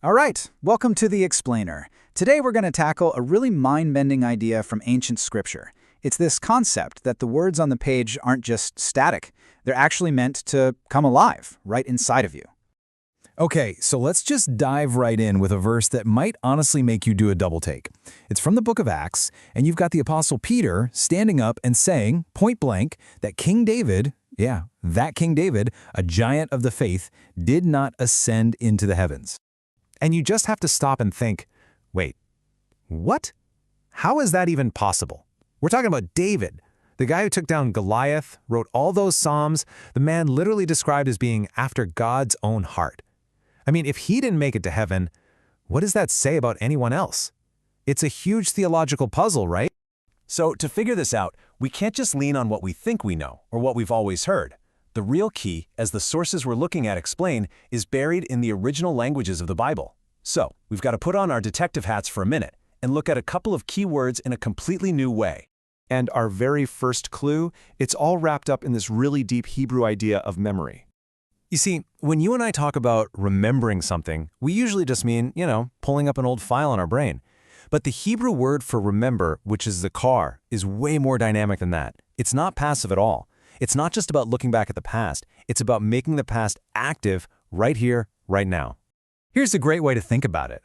All right, welcome to The Explainer. Today we're going to tackle a really mind-bending idea from ancient scripture. It's this concept that the words on the page aren't just static. They're actually meant to come alive right inside of you. Okay, so let's just dive right in with a verse that might honestly make you do a double take. It's from the book of Acts, and you've got the Apostle Peter standing up and saying, point blank, that King David, that King David, a giant of the faith, did not ascend into the heavens. And you just have to stop and think, wait, what? How is that even possible? We're talking about David, the guy who took down Goliath, wrote all those Psalms, the man literally described as being after God's own heart. I mean, if he didn't make it to heaven, what does that say about anyone else? It's a huge theological puzzle, right? So to figure this out, we can't just lean on what we think we know or what we've always heard. The real key, as the sources we're looking at explain, is buried in the original languages of the Bible. So we've got to put on our detective hats for a minute and look at a couple of key words in a completely new way. And our very first clue, it's all wrapped up in this really deep Hebrew idea of memory. You see, when you and I talk about remembering something, we usually just mean, pulling up an old file in our brain. But the Hebrew word for remember, which is zakar, is way more dynamic than that. It's not passive at all. It's not just about looking back at the past. It's about making the past active right here, right now. Here's a great way to think about it.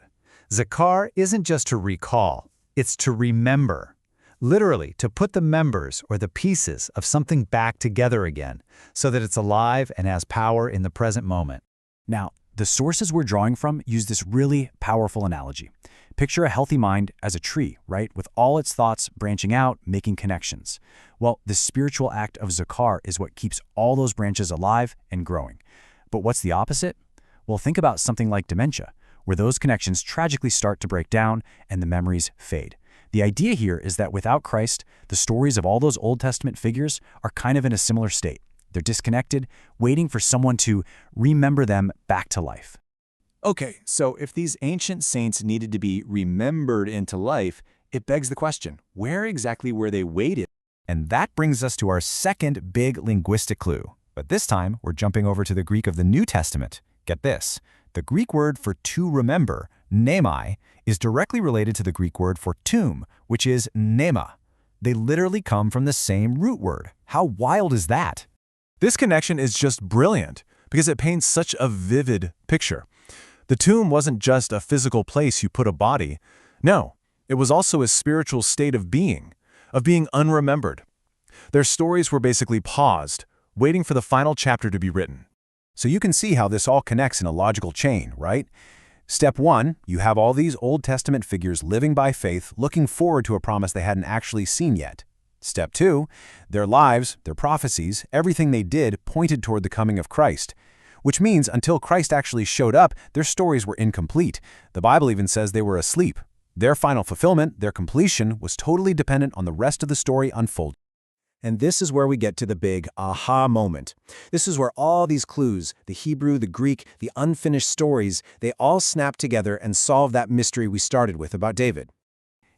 Zakar isn't just to recall, it's to remember. Literally, to put the members or the pieces of something back together again, so that it's alive and has power in the present moment. Now, the sources we're drawing from use this really powerful analogy. Picture a healthy mind as a tree, right? With all its thoughts branching out, making connections. Well, the spiritual act of zakar is what keeps all those branches alive and growing. But what's the opposite? Well, think about something like dementia, where those connections tragically start to break down and the memories fade. The idea here is that without Christ, the stories of all those Old Testament figures are kind of in a similar state. They're disconnected, waiting for someone to remember them back to life. Okay, so if these ancient saints needed to be remembered into life, it begs the question, where exactly were they waited? And that brings us to our second big linguistic clue. But this time, we're jumping over to the Greek of the New Testament. Get this. The Greek word for to remember, mnemai, is directly related to the Greek word for tomb, which is mnema. They literally come from the same root word. How wild is that? This connection is just brilliant because it paints such a vivid picture. The tomb wasn't just a physical place you put a body. No, it was also a spiritual state of being unremembered. Their stories were basically paused, waiting for the final chapter to be written. So you can see how this all connects in a logical chain, right? Step 1, you have all these Old Testament figures living by faith, looking forward to a promise they hadn't actually seen yet. Step 2, their lives, their prophecies, everything they did pointed toward the coming of Christ. Which means until Christ actually showed up, their stories were incomplete. The Bible even says they were asleep. Their final fulfillment, their completion, was totally dependent on the rest of the story unfolding. And this is where we get to the big aha moment. This is where all these clues, the Hebrew, the Greek, the unfinished stories, they all snap together and solve that mystery we started with about David.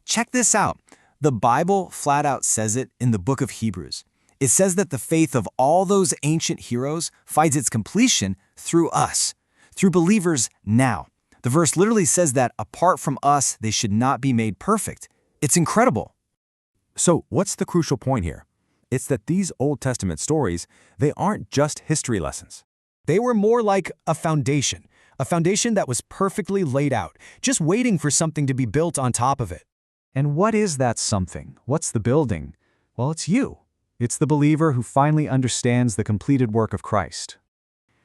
Check this out. The Bible flat out says it in the book of Hebrews. It says that the faith of all those ancient heroes finds its completion through us, through believers now. The verse literally says that apart from us, they should not be made perfect. It's incredible. So what's the crucial point here? It's that these Old Testament stories, they aren't just history lessons. They were more like a foundation that was perfectly laid out, just waiting for something to be built on top of it. And what is that something? What's the building? Well, it's you. It's the believer who finally understands the completed work of Christ.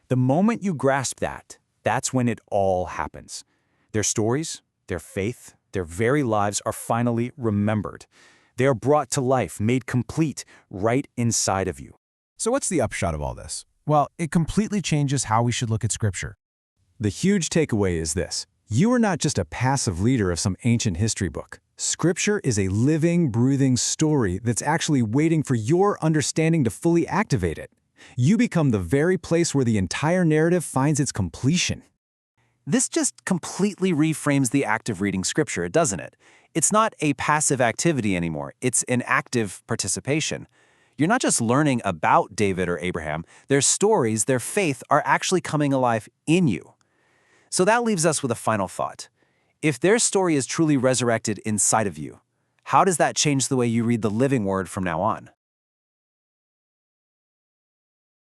The moment you grasp that, that's when it all happens. Their stories, their faith, their very lives are finally remembered. They are brought to life, made complete, right inside of you. So what's the upshot of all this? Well, it completely changes how we should look at Scripture. The huge takeaway is this. You are not just a passive reader of some ancient history book. Scripture is a living, breathing story that's actually waiting for your understanding to fully activate it. You become the very place where the entire narrative finds its completion. This just completely reframes the act of reading Scripture, doesn't it? It's not a passive activity anymore. It's an active participation. You're not just learning about David or Abraham. Their stories, their faith are actually coming alive in you. So that leaves us with a final thought. If their story is truly resurrected inside of you, how does that change the way you read the living word from now on?